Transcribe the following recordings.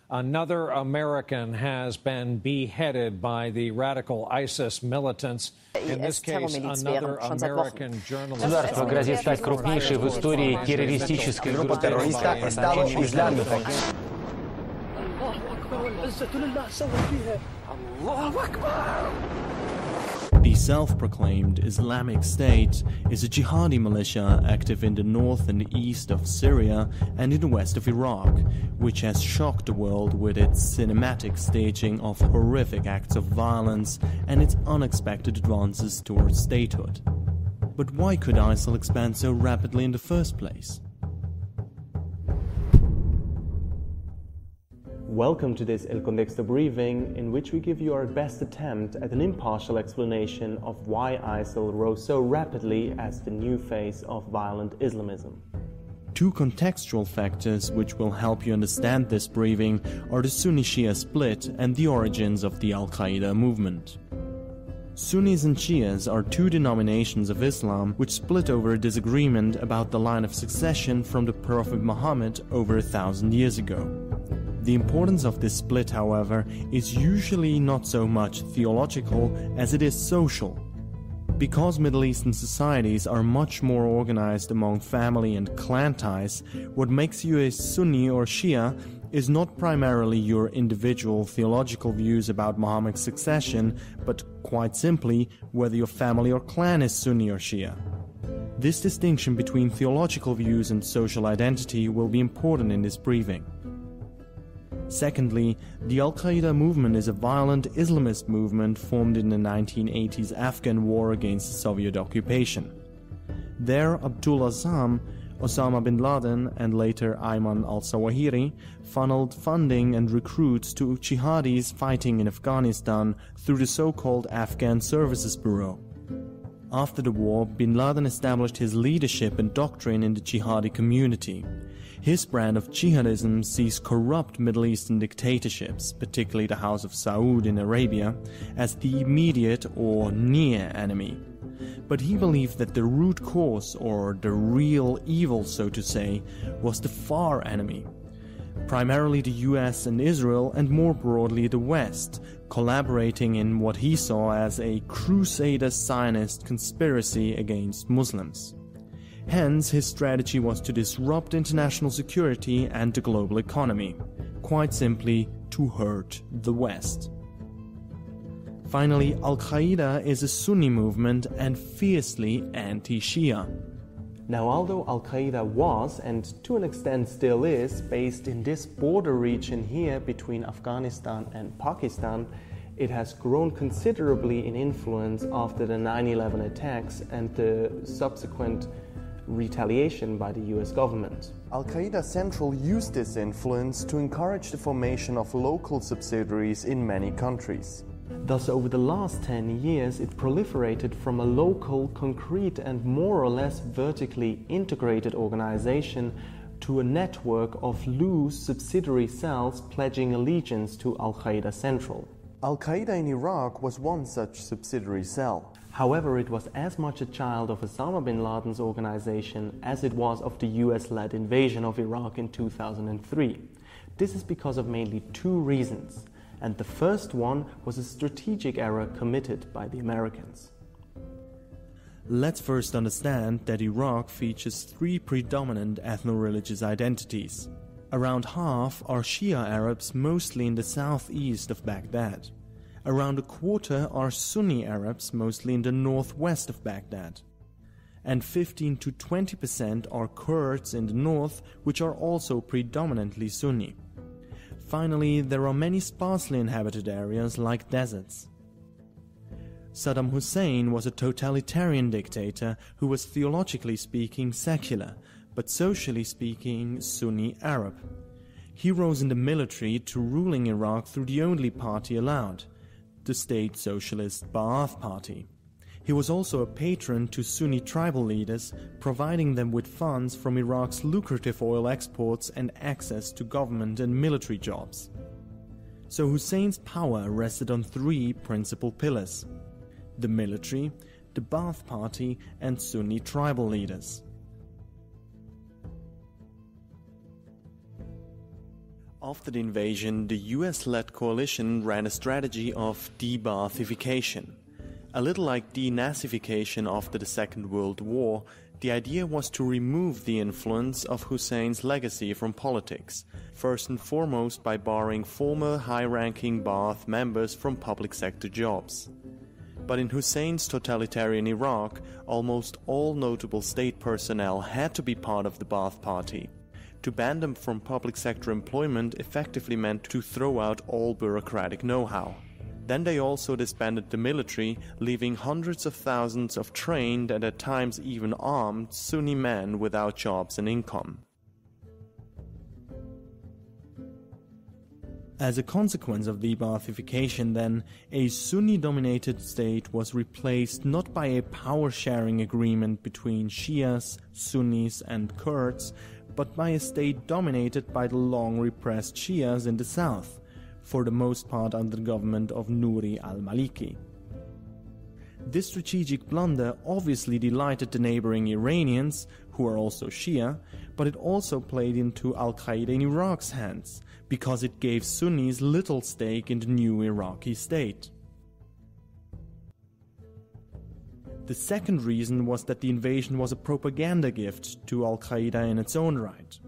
Another American has been beheaded by the radical ISIS militants. In this case, another American journalist. Государство грозит стать крупнейшей в истории террористической группой террориста Islamic State. The self-proclaimed Islamic State is a jihadi militia active in the north and east of Syria and in the west of Iraq, which has shocked the world with its cinematic staging of horrific acts of violence and its unexpected advances towards statehood. But why could ISIL expand so rapidly in the first place? Welcome to this El Contexto briefing, in which we give you our best attempt at an impartial explanation of why ISIL rose so rapidly as the new face of violent Islamism. Two contextual factors which will help you understand this briefing are the Sunni-Shia split and the origins of the al-Qaeda movement. Sunnis and Shias are two denominations of Islam which split over a disagreement about the line of succession from the Prophet Muhammad over 1,000 years ago. The importance of this split, however, is usually not so much theological as it is social. Because Middle Eastern societies are much more organized among family and clan ties, what makes you a Sunni or Shia is not primarily your individual theological views about Muhammad's succession, but quite simply whether your family or clan is Sunni or Shia. This distinction between theological views and social identity will be important in this briefing. Secondly, the al-Qaeda movement is a violent Islamist movement formed in the 1980s Afghan war against the Soviet occupation. There, Abdul Azzam, Osama bin Laden, and later Ayman al-Zawahiri funneled funding and recruits to jihadis fighting in Afghanistan through the so-called Afghan Services Bureau. After the war, bin Laden established his leadership and doctrine in the jihadi community. His brand of jihadism sees corrupt Middle Eastern dictatorships, particularly the House of Saud in Arabia, as the immediate or near enemy. But he believed that the root cause, or the real evil, so to say, was the far enemy. Primarily the US and Israel, and more broadly the West, collaborating in what he saw as a Crusader Zionist conspiracy against Muslims. Hence, his strategy was to disrupt international security and the global economy. Quite simply, to hurt the West. Finally, al-Qaeda is a Sunni movement and fiercely anti-Shia. Now, although al-Qaeda was, and to an extent still is, based in this border region here between Afghanistan and Pakistan, it has grown considerably in influence after the 9/11 attacks and the subsequent retaliation by the US government. Al-Qaeda Central used this influence to encourage the formation of local subsidiaries in many countries. Thus, over the last 10 years, it proliferated from a local, concrete and more or less vertically integrated organization to a network of loose subsidiary cells pledging allegiance to Al-Qaeda Central. Al-Qaeda in Iraq was one such subsidiary cell. However, it was as much a child of Osama bin Laden's organization as it was of the US-led invasion of Iraq in 2003. This is because of mainly two reasons, and the first one was a strategic error committed by the Americans. Let's first understand that Iraq features three predominant ethno-religious identities. Around half are Shia Arabs, mostly in the southeast of Baghdad. Around a quarter are Sunni Arabs, mostly in the northwest of Baghdad. And 15 to 20% are Kurds in the north, which are also predominantly Sunni. Finally, there are many sparsely inhabited areas like deserts. Saddam Hussein was a totalitarian dictator who was theologically speaking secular, but socially speaking Sunni Arab. He rose in the military to ruling Iraq through the only party allowed, the state socialist Ba'ath Party. He was also a patron to Sunni tribal leaders, providing them with funds from Iraq's lucrative oil exports and access to government and military jobs. So Hussein's power rested on three principal pillars: the military, the Ba'ath Party, and Sunni tribal leaders. After the invasion, the US-led coalition ran a strategy of de-Baathification. A little like denazification after the Second World War, the idea was to remove the influence of Hussein's legacy from politics, first and foremost by barring former high-ranking Ba'ath members from public sector jobs. But in Hussein's totalitarian Iraq, almost all notable state personnel had to be part of the Ba'ath Party. To ban them from public sector employment effectively meant to throw out all bureaucratic know-how. Then they also disbanded the military, leaving hundreds of thousands of trained and at times even armed Sunni men without jobs and income. As a consequence of the Baathification, then, a Sunni-dominated state was replaced not by a power-sharing agreement between Shias, Sunnis and Kurds, but by a state dominated by the long-repressed Shias in the south, for the most part under the government of Nouri al-Maliki. This strategic blunder obviously delighted the neighboring Iranians, who are also Shia, but it also played into al-Qaeda in Iraq's hands, because it gave Sunnis little stake in the new Iraqi state. The second reason was that the invasion was a propaganda gift to al-Qaeda in its own right.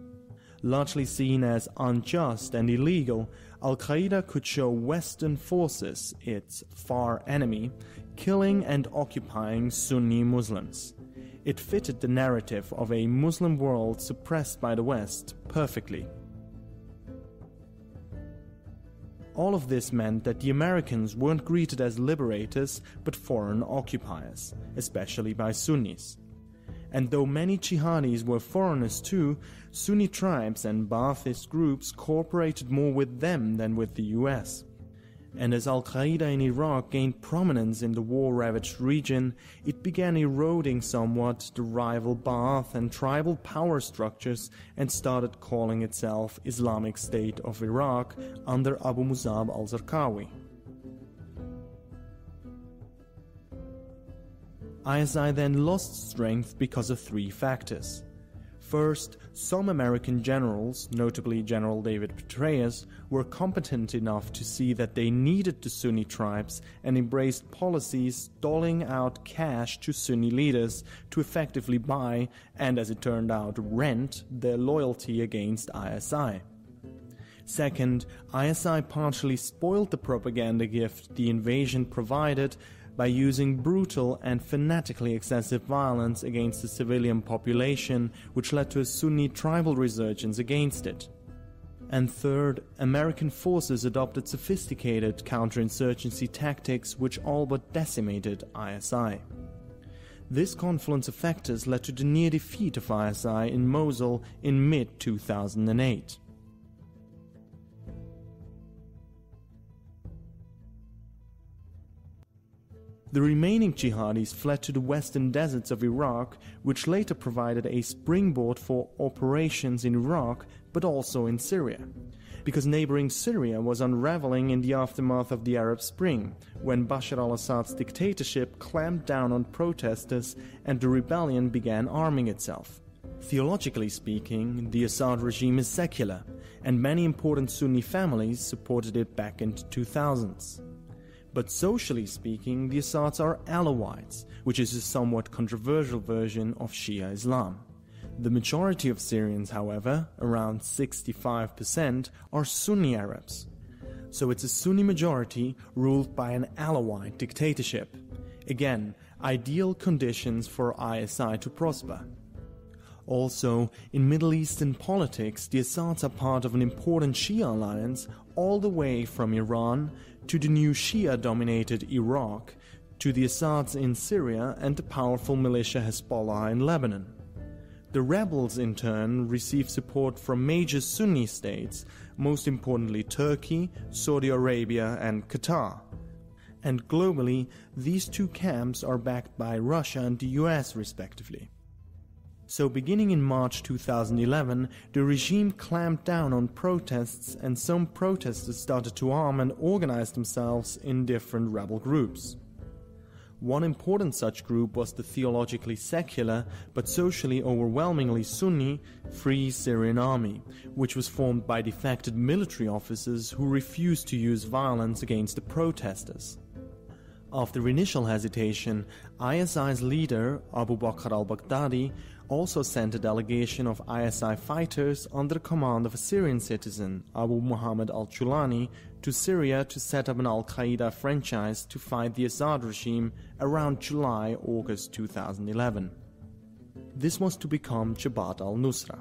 Largely seen as unjust and illegal, al-Qaeda could show Western forces, its far enemy, killing and occupying Sunni Muslims. It fitted the narrative of a Muslim world suppressed by the West perfectly. All of this meant that the Americans weren't greeted as liberators, but foreign occupiers, especially by Sunnis. And though many jihadis were foreigners too, Sunni tribes and Ba'athist groups cooperated more with them than with the US. And as al-Qaeda in Iraq gained prominence in the war-ravaged region, it began eroding somewhat the rival Ba'ath and tribal power structures and started calling itself Islamic State of Iraq under Abu Musab al-Zarqawi. ISI then lost strength because of three factors. First, some American generals, notably General David Petraeus, were competent enough to see that they needed the Sunni tribes and embraced policies doling out cash to Sunni leaders to effectively buy, and as it turned out, rent, their loyalty against ISI. Second, ISI partially spoiled the propaganda gift the invasion provided by using brutal and fanatically excessive violence against the civilian population, which led to a Sunni tribal resurgence against it. And third, American forces adopted sophisticated counterinsurgency tactics which all but decimated ISI. This confluence of factors led to the near defeat of ISI in Mosul in mid-2008. The remaining jihadis fled to the western deserts of Iraq, which later provided a springboard for operations in Iraq, but also in Syria. Because neighboring Syria was unraveling in the aftermath of the Arab Spring, when Bashar al-Assad's dictatorship clamped down on protesters and the rebellion began arming itself. Theologically speaking, the Assad regime is secular, and many important Sunni families supported it back in the 2000s. But socially speaking, the Assads are Alawites, which is a somewhat controversial version of Shia Islam. The majority of Syrians, however, around 65%, are Sunni Arabs. So it's a Sunni majority ruled by an Alawite dictatorship. Again, ideal conditions for ISI to prosper. Also, in Middle Eastern politics, the Assads are part of an important Shia alliance all the way from Iran to the new Shia-dominated Iraq, to the Assads in Syria and the powerful militia Hezbollah in Lebanon. The rebels, in turn, receive support from major Sunni states, most importantly Turkey, Saudi Arabia and Qatar. And globally, these two camps are backed by Russia and the US respectively. So beginning in March 2011, the regime clamped down on protests and some protesters started to arm and organize themselves in different rebel groups. One important such group was the theologically secular, but socially overwhelmingly Sunni, Free Syrian Army, which was formed by defected military officers who refused to use violence against the protesters. After initial hesitation, ISI's leader, Abu Bakr al-Baghdadi, also sent a delegation of ISI fighters under the command of a Syrian citizen, Abu Muhammad al-Chulani, to Syria to set up an al-Qaeda franchise to fight the Assad regime around July-August 2011. This was to become Jabhat al-Nusra.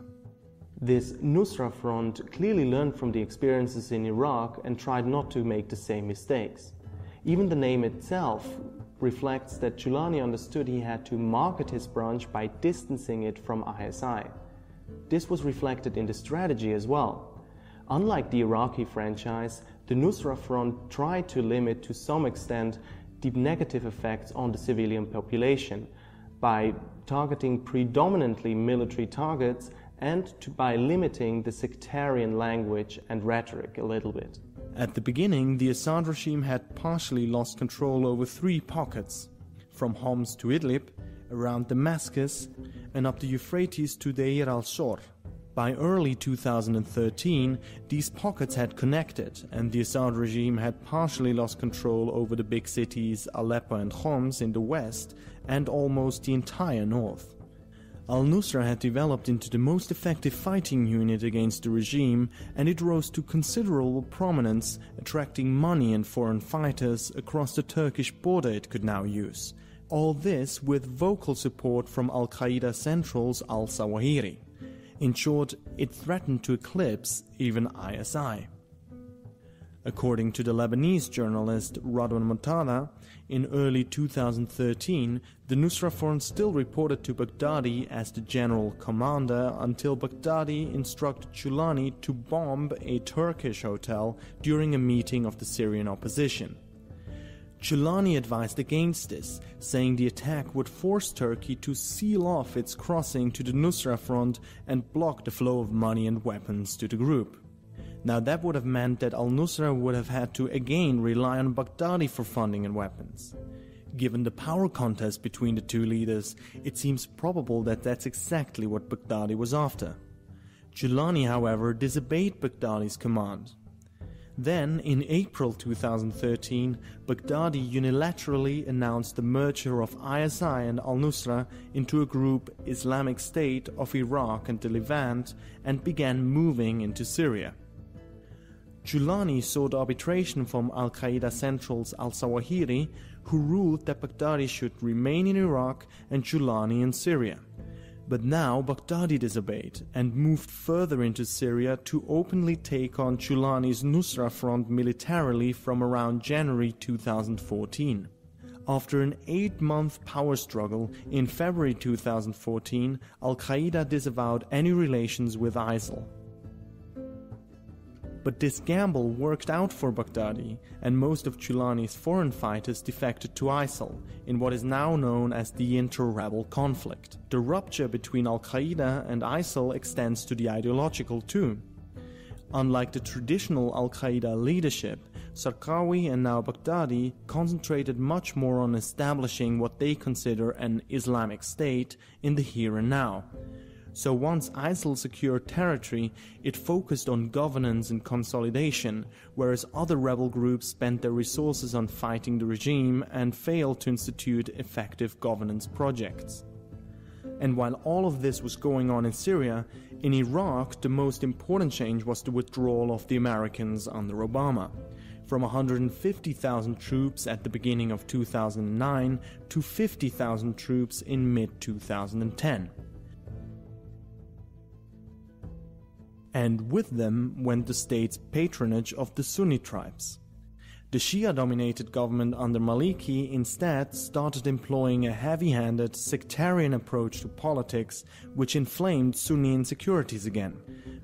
This Nusra front clearly learned from the experiences in Iraq and tried not to make the same mistakes. Even the name itself reflects that Chulani understood he had to market his branch by distancing it from ISI. This was reflected in the strategy as well. Unlike the Iraqi franchise, the Nusra Front tried to limit to some extent the negative effects on the civilian population by targeting predominantly military targets and by limiting the sectarian language and rhetoric a little bit. At the beginning, the Assad regime had partially lost control over 3 pockets, from Homs to Idlib, around Damascus, and up the Euphrates to Deir al-Shor. By early 2013, these pockets had connected, and the Assad regime had partially lost control over the big cities Aleppo and Homs in the west, and almost the entire north. Al-Nusra had developed into the most effective fighting unit against the regime, and it rose to considerable prominence, attracting money and foreign fighters across the Turkish border it could now use. All this with vocal support from al-Qaeda centrals al-Zawahiri. In short, it threatened to eclipse even ISI. According to the Lebanese journalist Radwan Mutada, in early 2013, the Nusra Front still reported to Baghdadi as the general commander until Baghdadi instructed Chulani to bomb a Turkish hotel during a meeting of the Syrian opposition. Chulani advised against this, saying the attack would force Turkey to seal off its crossing to the Nusra Front and block the flow of money and weapons to the group. Now that would have meant that al-Nusra would have had to again rely on Baghdadi for funding and weapons. Given the power contest between the two leaders, it seems probable that that's exactly what Baghdadi was after. Chulani, however, disobeyed Baghdadi's command. Then, in April 2013, Baghdadi unilaterally announced the merger of ISI and al-Nusra into a group, Islamic State of Iraq and the Levant, and began moving into Syria. Chulani sought arbitration from al-Qaeda centrals al-Zawahiri, who ruled that Baghdadi should remain in Iraq and Chulani in Syria. But now Baghdadi disobeyed and moved further into Syria to openly take on Chulani's Nusra Front militarily from around January 2014. After an 8-month power struggle, in February 2014, al-Qaeda disavowed any relations with ISIL. But this gamble worked out for Baghdadi, and most of Chulani's foreign fighters defected to ISIL, in what is now known as the inter-rebel conflict. The rupture between al-Qaeda and ISIL extends to the ideological too. Unlike the traditional al-Qaeda leadership, Zarqawi and now Baghdadi concentrated much more on establishing what they consider an Islamic State in the here and now. So once ISIL secured territory, it focused on governance and consolidation, whereas other rebel groups spent their resources on fighting the regime and failed to institute effective governance projects. And while all of this was going on in Syria, in Iraq the most important change was the withdrawal of the Americans under Obama. From 150,000 troops at the beginning of 2009 to 50,000 troops in mid-2010. And with them went the state's patronage of the Sunni tribes. The Shia-dominated government under Maliki instead started employing a heavy-handed, sectarian approach to politics, which inflamed Sunni insecurities again.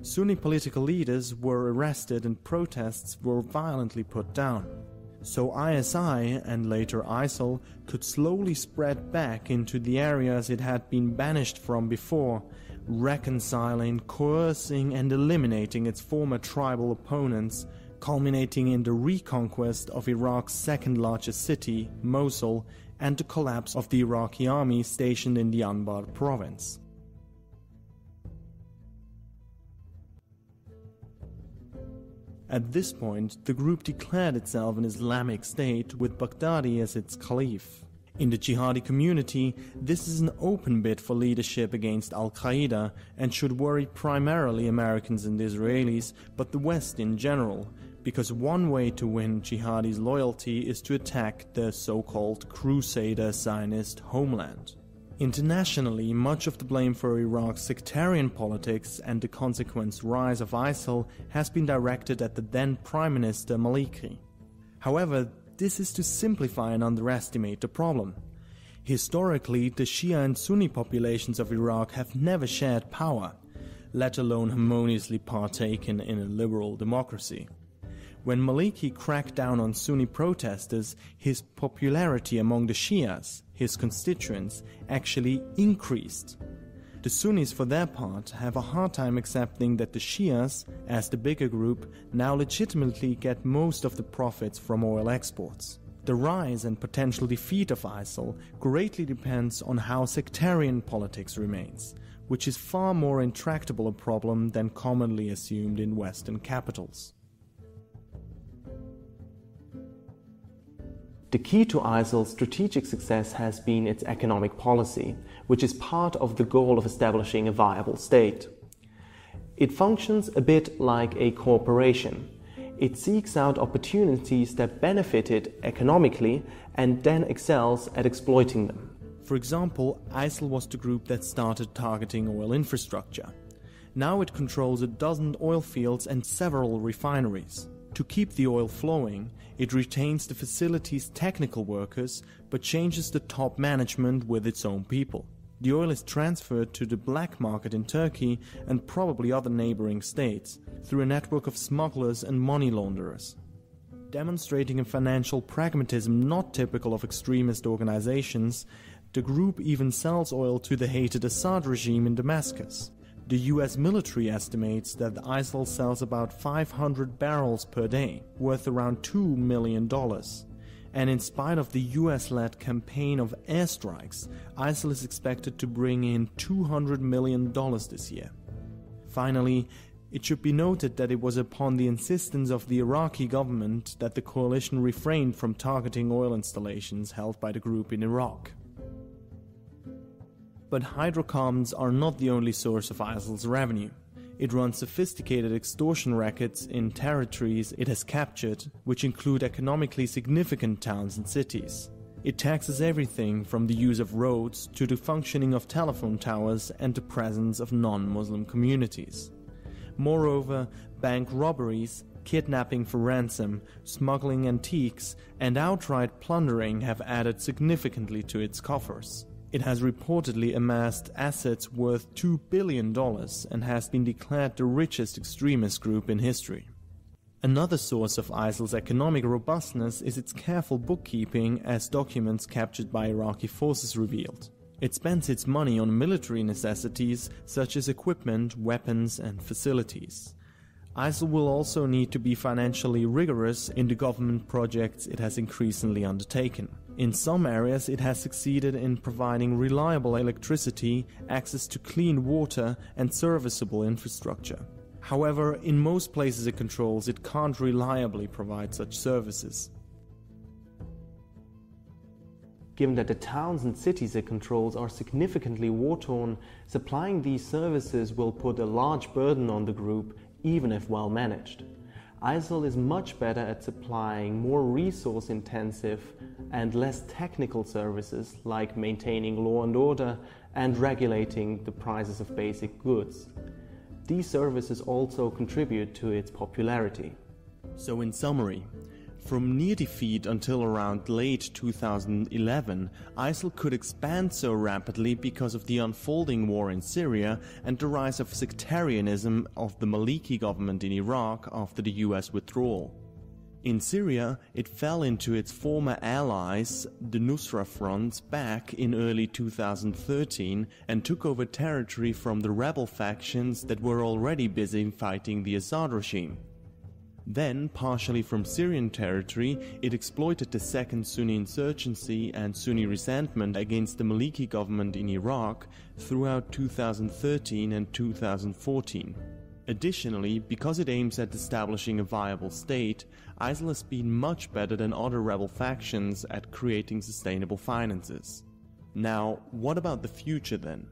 Sunni political leaders were arrested and protests were violently put down. So ISI, and later ISIL, could slowly spread back into the areas it had been banished from before, reconciling, coercing and eliminating its former tribal opponents, culminating in the reconquest of Iraq's second largest city, Mosul, and the collapse of the Iraqi army stationed in the Anbar province. At this point, the group declared itself an Islamic State with Baghdadi as its caliph. In the jihadi community, this is an open bid for leadership against al-Qaeda and should worry primarily Americans and Israelis, but the West in general, because one way to win jihadis' loyalty is to attack the so-called Crusader Zionist homeland. Internationally, much of the blame for Iraq's sectarian politics and the consequent rise of ISIL has been directed at the then Prime Minister Maliki. However, this is to simplify and underestimate the problem. Historically, the Shia and Sunni populations of Iraq have never shared power, let alone harmoniously partaken in a liberal democracy. When Maliki cracked down on Sunni protesters, his popularity among the Shias, his constituents, actually increased. The Sunnis, for their part, have a hard time accepting that the Shias, as the bigger group, now legitimately get most of the profits from oil exports. The rise and potential defeat of ISIL greatly depends on how sectarian politics remains, which is far more intractable a problem than commonly assumed in Western capitals. The key to ISIL's strategic success has been its economic policy, which is part of the goal of establishing a viable state. It functions a bit like a corporation. It seeks out opportunities that benefit it economically and then excels at exploiting them. For example, ISIL was the group that started targeting oil infrastructure. Now it controls a dozen oil fields and several refineries. To keep the oil flowing, it retains the facility's technical workers, but changes the top management with its own people. The oil is transferred to the black market in Turkey and probably other neighboring states, through a network of smugglers and money launderers. Demonstrating a financial pragmatism not typical of extremist organizations, the group even sells oil to the hated Assad regime in Damascus. The US military estimates that ISIL sells about 500 barrels per day, worth around $2 million. And in spite of the US-led campaign of airstrikes, ISIL is expected to bring in $200 million this year. Finally, it should be noted that it was upon the insistence of the Iraqi government that the coalition refrained from targeting oil installations held by the group in Iraq. But hydrocarbons are not the only source of ISIL's revenue. It runs sophisticated extortion rackets in territories it has captured, which include economically significant towns and cities. It taxes everything from the use of roads to the functioning of telephone towers and the presence of non-Muslim communities. Moreover, bank robberies, kidnapping for ransom, smuggling antiques, and outright plundering have added significantly to its coffers. It has reportedly amassed assets worth $2 billion and has been declared the richest extremist group in history. Another source of ISIL's economic robustness is its careful bookkeeping, as documents captured by Iraqi forces revealed. It spends its money on military necessities such as equipment, weapons, and facilities. ISIL will also need to be financially rigorous in the government projects it has increasingly undertaken. In some areas, it has succeeded in providing reliable electricity, access to clean water, and serviceable infrastructure. However, in most places it controls, it can't reliably provide such services. Given that the towns and cities it controls are significantly war-torn, supplying these services will put a large burden on the group, even if well managed. ISIL is much better at supplying more resource-intensive and less technical services like maintaining law and order and regulating the prices of basic goods. These services also contribute to its popularity. So in summary, from near defeat until around late 2011, ISIL could expand so rapidly because of the unfolding war in Syria and the rise of sectarianism of the Maliki government in Iraq after the US withdrawal. In Syria, it fell into its former allies, the Nusra Front, back in early 2013 and took over territory from the rebel factions that were already busy fighting the Assad regime. Then, partially from Syrian territory, it exploited the second Sunni insurgency and Sunni resentment against the Maliki government in Iraq throughout 2013 and 2014. Additionally, because it aims at establishing a viable state, ISIL has been much better than other rebel factions at creating sustainable finances. Now, what about the future then?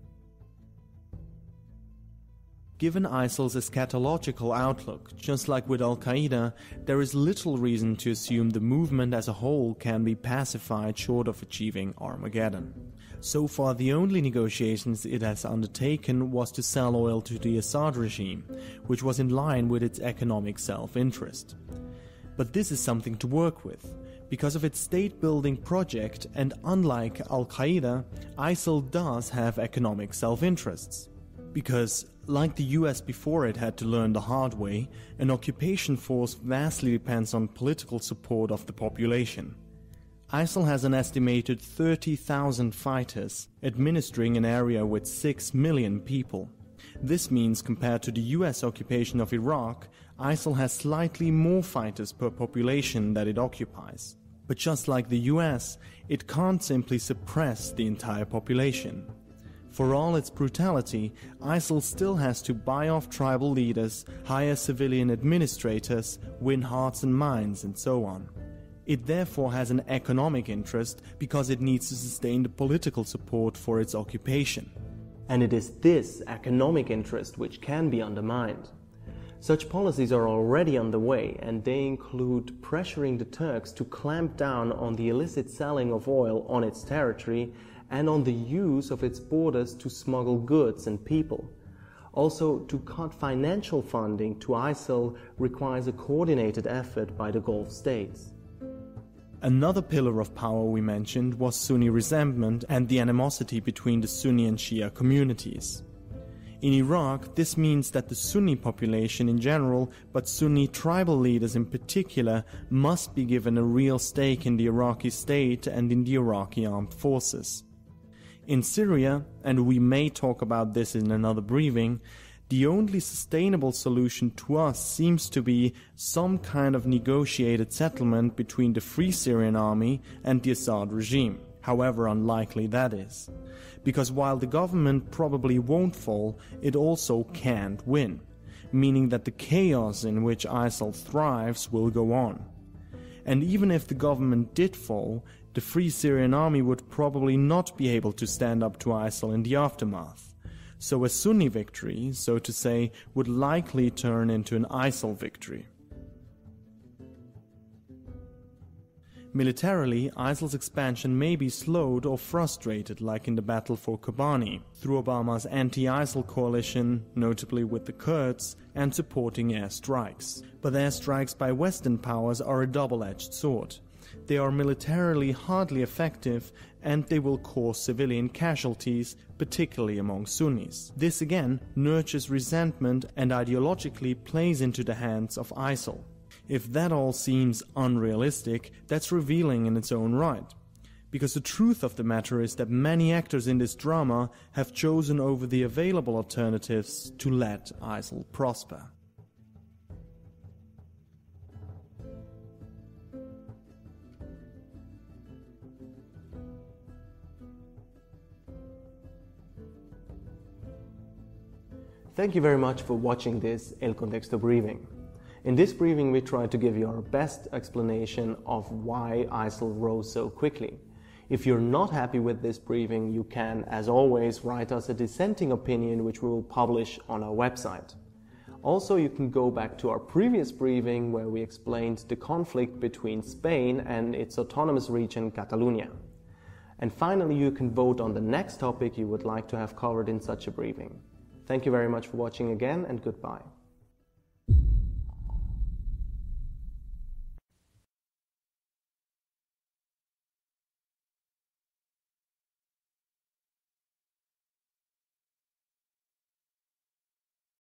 Given ISIL's eschatological outlook, just like with al-Qaeda, there is little reason to assume the movement as a whole can be pacified short of achieving Armageddon. So far, the only negotiations it has undertaken was to sell oil to the Assad regime, which was in line with its economic self-interest. But this is something to work with. Because of its state-building project, and unlike al-Qaeda, ISIL does have economic self-interests. Because, like the US before it had to learn the hard way, an occupation force vastly depends on political support of the population. ISIL has an estimated 30,000 fighters, administering an area with 6 million people. This means, compared to the US occupation of Iraq, ISIL has slightly more fighters per population that it occupies. But just like the US, it can't simply suppress the entire population. For all its brutality, ISIL still has to buy off tribal leaders, hire civilian administrators, win hearts and minds, and so on. It therefore has an economic interest because it needs to sustain the political support for its occupation. And it is this economic interest which can be undermined. Such policies are already underway, and they include pressuring the Turks to clamp down on the illicit selling of oil on its territory and on the use of its borders to smuggle goods and people. Also, to cut financial funding to ISIL requires a coordinated effort by the Gulf states. Another pillar of power we mentioned was Sunni resentment and the animosity between the Sunni and Shia communities. In Iraq, this means that the Sunni population in general, but Sunni tribal leaders in particular, must be given a real stake in the Iraqi state and in the Iraqi armed forces. In Syria, and we may talk about this in another briefing, the only sustainable solution to us seems to be some kind of negotiated settlement between the Free Syrian Army and the Assad regime, however unlikely that is. Because while the government probably won't fall, it also can't win, meaning that the chaos in which ISIL thrives will go on. And even if the government did fall, the Free Syrian Army would probably not be able to stand up to ISIL in the aftermath. So a Sunni victory, so to say, would likely turn into an ISIL victory. Militarily, ISIL's expansion may be slowed or frustrated, like in the battle for Kobani, through Obama's anti-ISIL coalition, notably with the Kurds, and supporting airstrikes. But airstrikes by Western powers are a double-edged sword. They are militarily hardly effective, and they will cause civilian casualties, particularly among Sunnis. This again nurtures resentment and ideologically plays into the hands of ISIL. If that all seems unrealistic, that's revealing in its own right. Because the truth of the matter is that many actors in this drama have chosen over the available alternatives to let ISIL prosper. Thank you very much for watching this El Contexto briefing. In this briefing we tried to give you our best explanation of why ISIL rose so quickly. If you're not happy with this briefing, you can, as always, write us a dissenting opinion which we will publish on our website. Also, you can go back to our previous briefing where we explained the conflict between Spain and its autonomous region Catalonia. And finally, you can vote on the next topic you would like to have covered in such a briefing. Thank you very much for watching again, and goodbye.